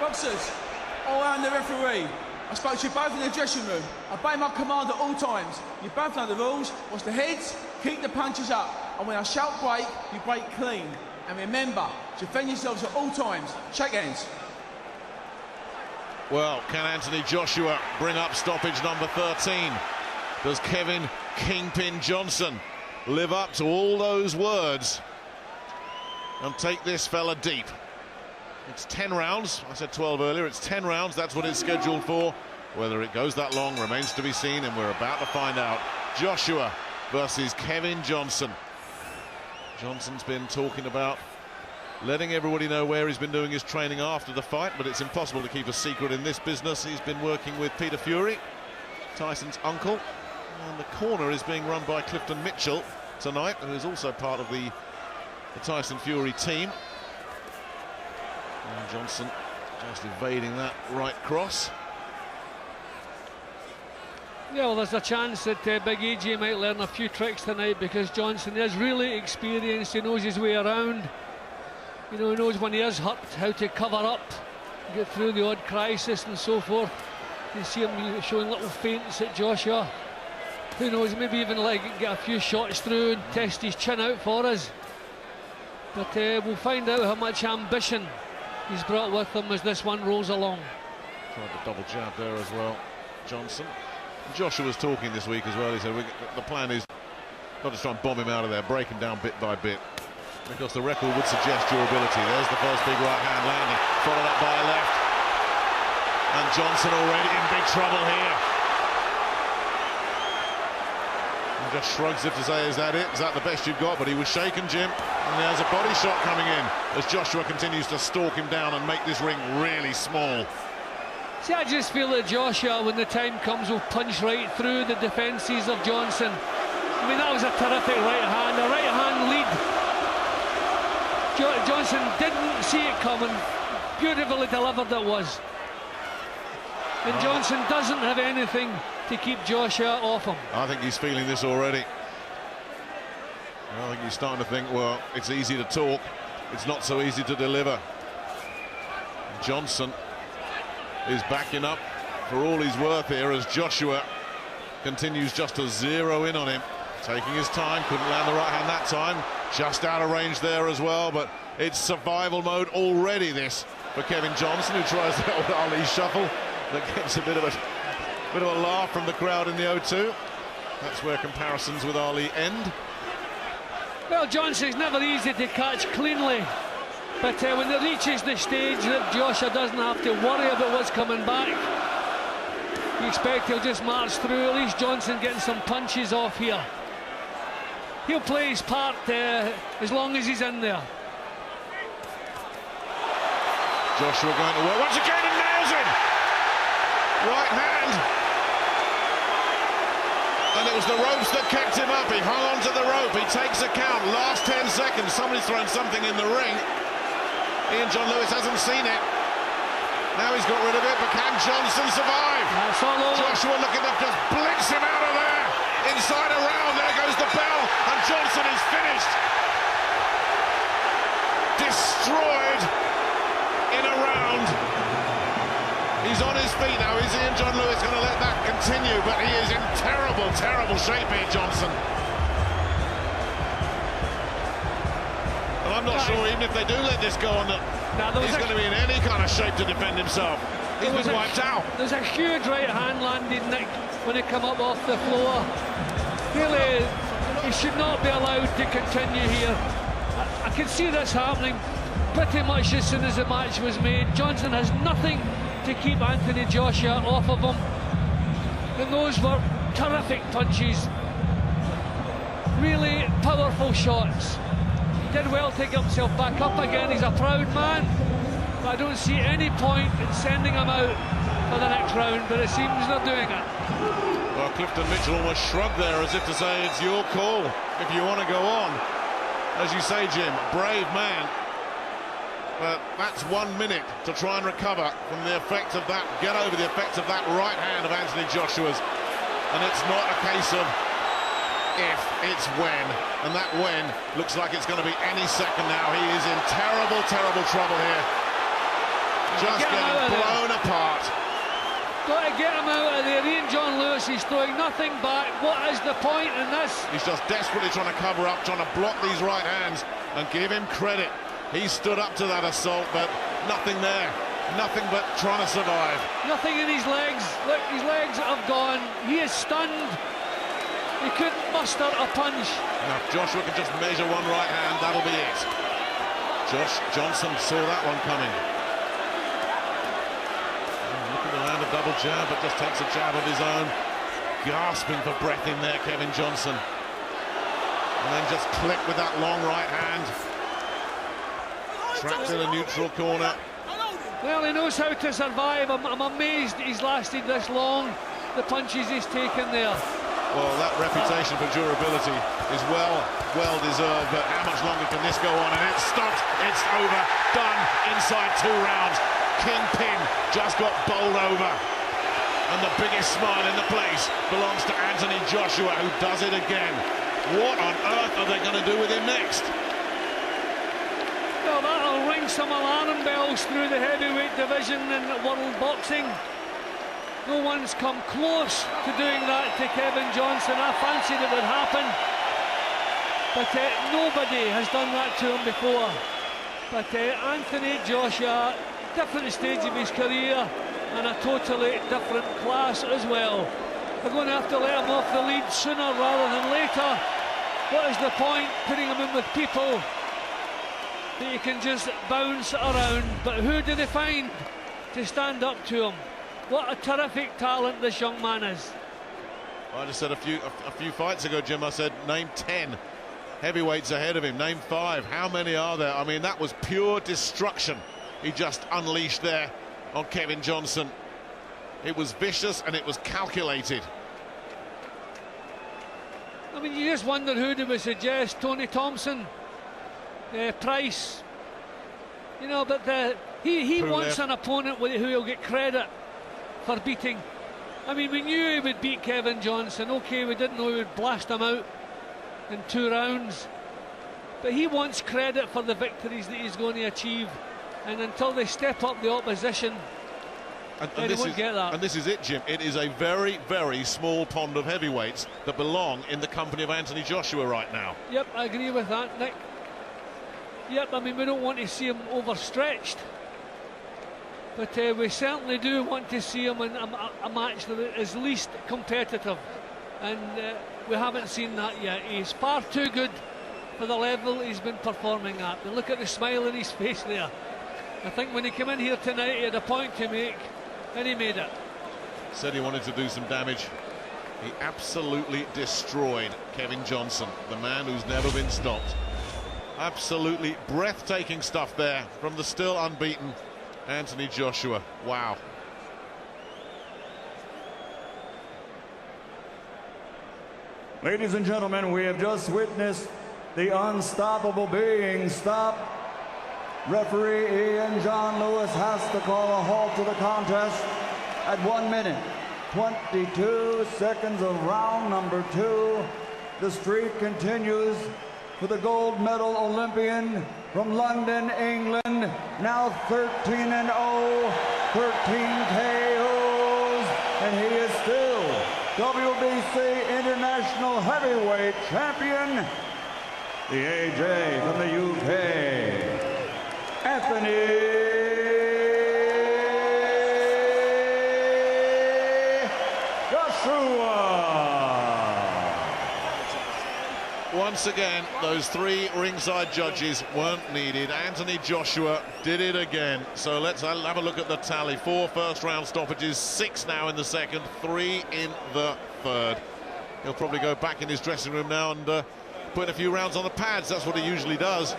Boxers, all around the referee. I spoke to you both in the dressing room. I obey my command at all times. You both know the rules. Watch the heads, keep the punches up. And when I shout break, you break clean. And remember, defend yourselves at all times. Shake hands. Well, can Anthony Joshua bring up stoppage number 13? Does Kevin Kingpin Johnson live up to all those words and take this fella deep? It's 10 rounds. I said 12 earlier. It's 10 rounds. That's what it's scheduled for. Whether it goes that long remains to be seen, and we're about to find out. Joshua versus Kevin Johnson. Johnson's been talking about letting everybody know where he's been doing his training after the fight, but it's impossible to keep a secret in this business. He's been working with Peter Fury, Tyson's uncle, and the corner is being run by Clifton Mitchell tonight, who is also part of the Tyson Fury team. And Johnson just evading that right cross. Yeah, well, there's a chance that Big AJ might learn a few tricks tonight, because Johnson is really experienced. He knows his way around. You know, he knows when he is hurt how to cover up, get through the odd crisis and so forth. You see him showing little feints at Joshua. Who knows, maybe even like get a few shots through and test his chin out for us. But we'll find out how much ambition he's brought with him as this one rolls along. Tried the double jab there as well, Johnson. Joshua was talking this week as well. He said the plan is not to try and bomb him out of there, break him down bit by bit, because the record would suggest durability. There's the first big right hand landing, followed up by a left. And Johnson already in big trouble here. He just shrugs if to say, is that it? Is that the best you've got? But he was shaken, Jim. And there's a body shot coming in as Joshua continues to stalk him down and make this ring really small. See, I just feel that Joshua, when the time comes, will punch right through the defences of Johnson. I mean, that was a terrific right hand, a right hand lead. Johnson didn't see it coming. Beautifully delivered it was. And Johnson doesn't have anything to keep Joshua off him. I think he's feeling this already. I think he's starting to think, well, it's easy to talk, it's not so easy to deliver. Johnson is backing up for all he's worth here as Joshua continues just to zero in on him. Taking his time, couldn't land the right hand that time. Just out of range there as well, but it's survival mode already, this, for Kevin Johnson, who tries the old Ali shuffle. That gets a bit of a laugh from the crowd in the O2. That's where comparisons with Ali end. Well, Johnson's never easy to catch cleanly, but when it reaches the stage that Joshua doesn't have to worry about what's coming back, you expect he'll just march through. At least Johnson getting some punches off here. He'll play his part as long as he's in there. Joshua going to work once again and nails him. Right hand. And it was the ropes that kept him up. He hung on to the rope. He takes a count. Last 10 seconds. Somebody's thrown something in the ring. Ian John Lewis hasn't seen it. Now he's got rid of it, but can Johnson survive? That's all over. Joshua looking to just blitz him out of there. Inside a round, there goes the bell, and Johnson is finished. Destroyed in a round. He's on his feet now. Is Ian John Lewis going to let that continue? But he is in terrible, terrible shape here, Johnson. And I'm not sure, even if they do let this go on, that he's going to be in any kind of shape to defend himself. He's been wiped out. There's a huge right hand landed, Nick, when he come up off the floor. Really, he should not be allowed to continue here. I can see this happening pretty much as soon as the match was made. Johnson has nothing to keep Anthony Joshua off of him. And those were terrific punches. Really powerful shots. He did well to get himself back up again. He's a proud man. But I don't see any point in sending him out for the next round, but it seems they're doing it. Well, Clifton Mitchell almost shrugged there as if to say it's your call if you want to go on. As you say, Jim, brave man. But that's 1 minute to try and recover from the effect of that, get over the effect of that right hand of Anthony Joshua's. And it's not a case of if, it's when. And that when looks like it's going to be any second now. He is in terrible, terrible trouble here. just getting blown apart. Got to get him out of there. Ian John Lewis is throwing nothing back. What is the point in this? He's just desperately trying to cover up, trying to block these right hands, and give him credit. He stood up to that assault, but nothing there. Nothing but trying to survive. Nothing in his legs. Look, his legs have gone. He is stunned. He couldn't muster a punch. Now, if Joshua can just measure one right hand, that'll be it. Josh Johnson saw that one coming. Looking to land a double jab, but just takes a jab of his own. Gasping for breath in there, Kevin Johnson. And then just click with that long right hand. Trapped in a neutral corner. Well, he knows how to survive. I'm amazed he's lasted this long. The punches he's taken there. Well, that reputation for durability is well deserved, but how much longer can this go on? And it's stopped, it's over, done, inside 2 rounds. Kingpin just got bowled over. And the biggest smile in the place belongs to Anthony Joshua, who does it again. What on earth are they going to do with him next? Well, that'll ring some alarm bells through the heavyweight division in world boxing. No one's come close to doing that to Kevin Johnson. I fancied it would happen, but nobody has done that to him before. But Anthony Joshua, different stage of his career and a totally different class as well. They're going to have to let him off the lead sooner rather than later. What is the point putting him in with people that you can just bounce around? But who do they find to stand up to him? What a terrific talent this young man is. I just said a few fights ago, Jim, I said name 10 heavyweights ahead of him, name 5. How many are there? I mean, that was pure destruction he just unleashed there on Kevin Johnson. It was vicious and it was calculated. I mean, you just wonder who they would suggest. Tony Thompson, Price, you know, but he wants an opponent who will get credit for beating. I mean, we knew he would beat Kevin Johnson. Okay, we didn't know he would blast him out in 2 rounds, but he wants credit for the victories that he's going to achieve, and until they step up the opposition, they won't get that. And this is it, Jim. It is a very, very small pond of heavyweights that belong in the company of Anthony Joshua right now. Yep, I agree with that, Nick. Yep, I mean, we don't want to see him overstretched, but we certainly do want to see him in a match that is least competitive, and we haven't seen that yet. He's far too good for the level he's been performing at. But look at the smile in his face there. I think when he came in here tonight, he had a point to make, and he made it. Said he wanted to do some damage. He absolutely destroyed Kevin Johnson, the man who's never been stopped. Absolutely breathtaking stuff there from the still unbeaten Anthony Joshua. Wow. Ladies and gentlemen, we have just witnessed the unstoppable being stopped. Referee Ian John Lewis has to call a halt to the contest at 1 minute, 22 seconds of round number 2. The streak continues for the gold medal Olympian from London, England, now 13-0, 13 KOs, and he is still WBC International Heavyweight Champion, the AJ from the UK, Anthony Joshua. Once again, those 3 ringside judges weren't needed. Anthony Joshua did it again. So let's have a look at the tally. 4 first-round stoppages, 6 now in the second, 3 in the third. He'll probably go back in his dressing room now and put in a few rounds on the pads. That's what he usually does.